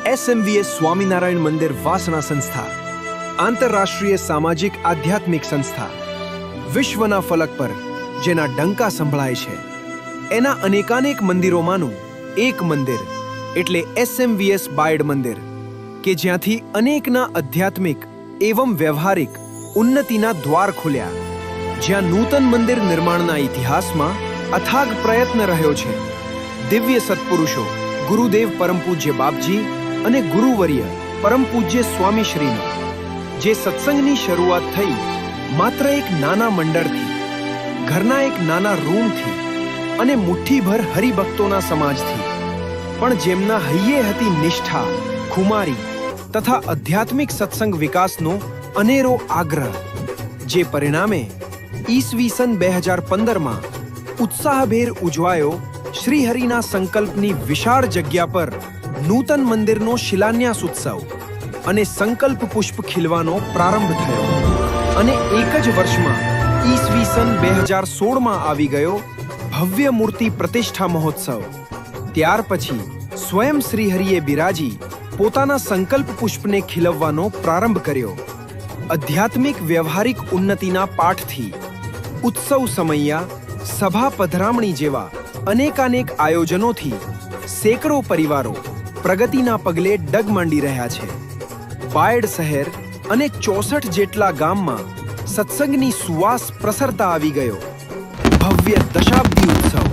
SMVS Swaminarayan મંદિર વાસના સંસ્થા આંતરરાષ્ટ્રીય સામાજિક આધ્યાત્મિક સંસ્થા વિશ્વના ફલક પર જેના ડંકા સંભળાય છે એના અનેકાનેક મંદિરોમાંનું એક મંદિર એટલે SMVS બાયડ મંદિર કે જ્યાંથી અનેકના આધ્યાત્મિક એવં વ્યવહારિક ઉન્નતિના દ્વાર ખુલ્યા, જ્યાં નૂતન મંદિર નિર્માણના ઇતિહાસમાં અથાગ પ્રયત્ન રહ્યો છે. દિવ્ય સત્પુરુષો ગુરુદેવ પરમ પૂજ્ય બાપજી અને ગુરુવર્ય પરમ પૂજ્ય સ્વામીશ્રીનો જે સત્સંગની શરૂઆત થઈ માત્ર એક નાના મંડળથી, ઘરના એક નાના રૂમથી અને મુઠ્ઠીભર હરિભક્તોના સમાજથી, પણ જેમના હૈયે હતી નિષ્ઠા, ખુમારી તથા આધ્યાત્મિક સત્સંગ વિકાસનો અનેરો આગ્રહ, જે પરિણામે ઈસવીસન 2015માં ઉત્સાહભેર ઉજવાયો શ્રીહરિના સંકલ્પની વિશાળ જગ્યા પર નૂતન મંદિરનો શિલાન્યાસ ઉત્સવ અને સંકલ્પ પુષ્પ ખીલવાનો પ્રારંભ થયો. અને એક જ વર્ષમાં ઈસવીસન 2016માં આવી ગયો ભવ્ય મૂર્તિ પ્રતિષ્ઠા મહોત્સવ. ત્યાર પછી સ્વયં શ્રીહરિએ બિરાજી પોતાના સંકલ્પ પુષ્પને ખીલવવાનો પ્રારંભ કર્યો. આધ્યાત્મિક વ્યવહારિક ઉન્નતિના પાઠથી ઉત્સવ સમૈયા, સભા પધરામણી જેવા અનેકાનેક આયોજનોથી સેંકડો પરિવારો પ્રગતિના પગલે ડગ માંડી રહ્યા છે. બાયડ શહેર અને 64 જેટલા ગામમાં સત્સંગની સુવાસ પ્રસરતા આવી ગયો. ભવ્ય દશાબ્દી ઉત્સવ